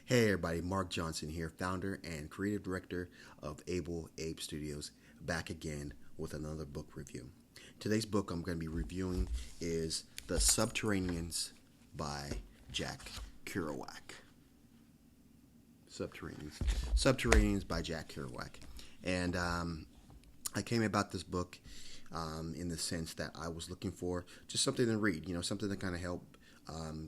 Hey everybody, Mark Johnson here, founder and creative director of Able Abe Studios, back again with another book review. Today's book I'm going to be reviewing is The Subterraneans by Jack Kerouac. Subterraneans. Subterraneans by Jack Kerouac. And I came about this book in the sense that I was looking for just something to read, something to kind of help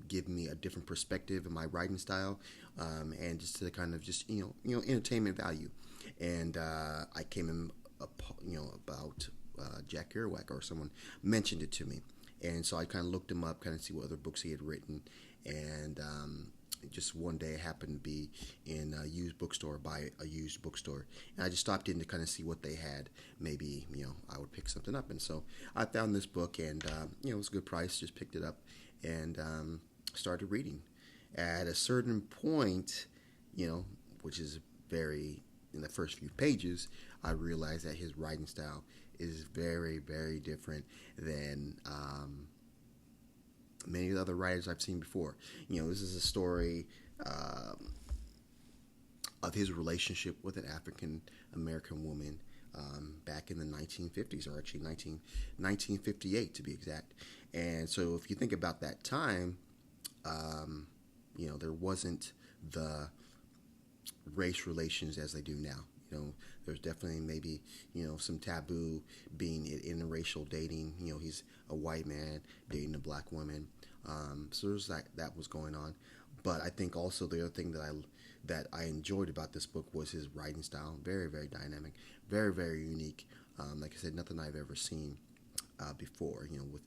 give me a different perspective in my writing style, and just to kind of just entertainment value. And I came in, about Jack Kerouac, or someone mentioned it to me, and so I kind of looked him up, kind of see what other books he had written, and just one day I happened to be in a used bookstore, by a used bookstore, and I just stopped in to kind of see what they had. Maybe I would pick something up, and so I found this book, and it was a good price. Just picked it up and started reading. At a certain point, which is very in the first few pages, I realized that his writing style is very, very different than many of the other writers I've seen before. This is a story of his relationship with an African American woman back in the 1950s, or actually 1958 to be exact. And so if you think about that time, there wasn't the race relations as they do now. There's definitely maybe, some taboo being interracial dating. He's a white man dating a black woman. So there's that was going on. But I think also the other thing that I enjoyed about this book was his writing style. Very, very dynamic, very, very unique. Like I said, nothing I've ever seen before. With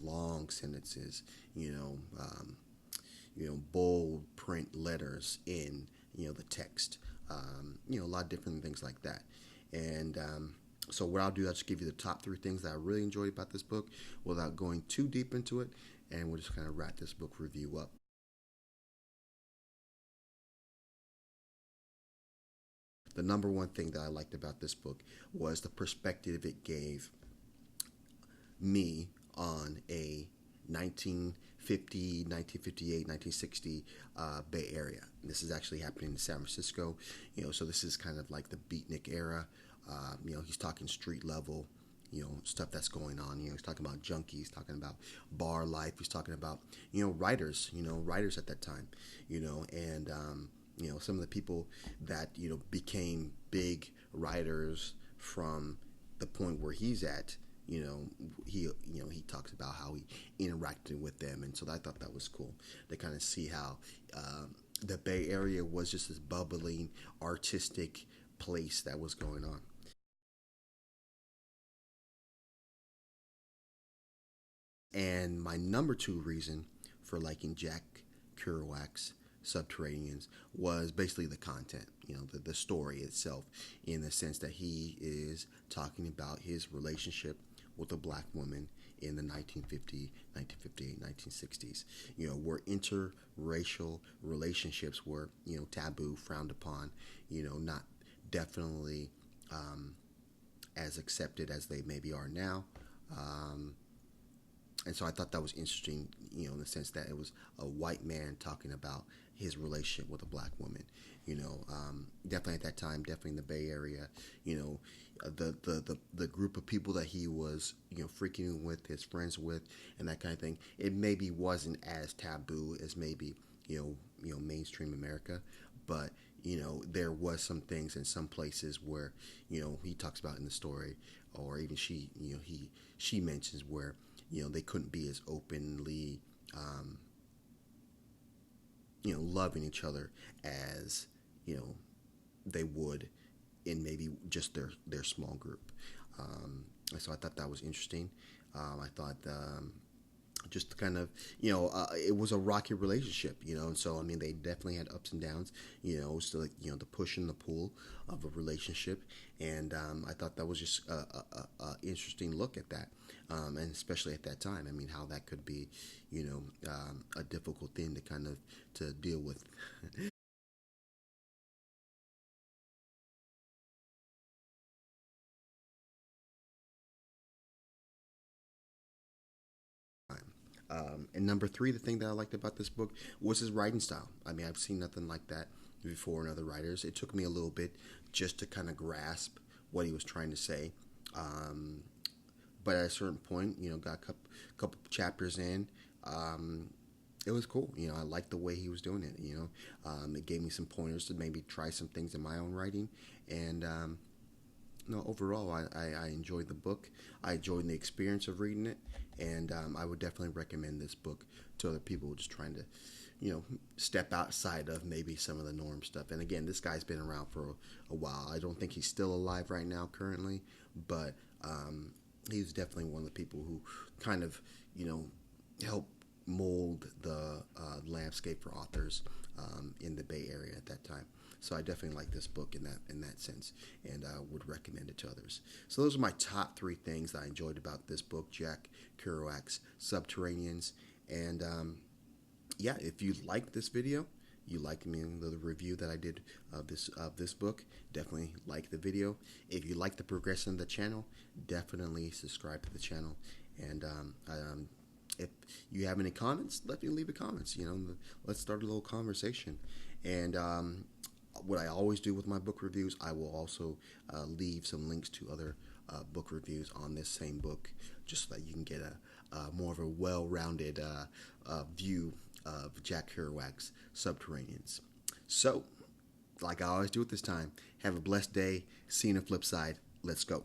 long sentences, bold print letters in the text. A lot of different things like that. And so what I'll do, I'll just give you the top three things that I really enjoyed about this book without going too deep into it, and we'll just kind of wrap this book review up. The number one thing that I liked about this book was the perspective it gave me on a 1950, 1958, 1960 Bay Area. And this is actually happening in San Francisco. So this is kind of like the beatnik era. He's talking street level, stuff that's going on. He's talking about junkies, talking about bar life. He's talking about, writers, writers at that time, and some of the people that, became big writers from the point where he's at. He talks about how he interacted with them, and so I thought that was cool to kind of see how the Bay Area was just this bubbling, artistic place that was going on. And my number two reason for liking Jack Kerouac's Subterraneans was basically the content, the story itself, in the sense that he is talking about his relationship with a black woman in the 1950, 1958, 1960s, where interracial relationships were, taboo, frowned upon, not definitely as accepted as they maybe are now. And so I thought that was interesting, in the sense that it was a white man talking about his relationship with a black woman. Definitely at that time, definitely in the Bay Area, the group of people that he was, freaking with, his friends with, and that kind of thing. It maybe wasn't as taboo as maybe mainstream America, but there was some things in some places where he talks about in the story, or even she mentions where they couldn't be as openly loving each other as they would in maybe just their small group. So I thought that was interesting. I thought just kind of it was a rocky relationship, and so I mean they definitely had ups and downs, so like the push and the pull of a relationship. And I thought that was just a interesting look at that, and especially at that time, I mean how that could be a difficult thing to kind of to deal with. And number three, the thing that I liked about this book was his writing style. I mean, I've seen nothing like that before in other writers. It took me a little bit just to kind of grasp what he was trying to say. Um, but at a certain point, got a couple chapters in. It was cool. I liked the way he was doing it. It gave me some pointers to maybe try some things in my own writing. And no, overall, I enjoyed the book. I enjoyed the experience of reading it, and I would definitely recommend this book to other people just trying to, step outside of maybe some of the norm stuff. And again, this guy's been around for a while. I don't think he's still alive right now currently, but he's definitely one of the people who kind of, helped mold the landscape for authors in the Bay Area at that time. So I definitely like this book in that sense, and I would recommend it to others. So those are my top 3 things that I enjoyed about this book, Jack Kerouac's Subterraneans. And yeah, if you liked this video, you liked the review that I did of this book, definitely like the video. If you like the progression of the channel, definitely subscribe to the channel. And if you have any comments, let me leave the comments. Let's start a little conversation. And what I always do with my book reviews, I will also leave some links to other book reviews on this same book, just so that you can get a more of a well-rounded view of Jack Kerouac's Subterraneans. So, like I always do at this time, have a blessed day. See you on the flip side. Let's go.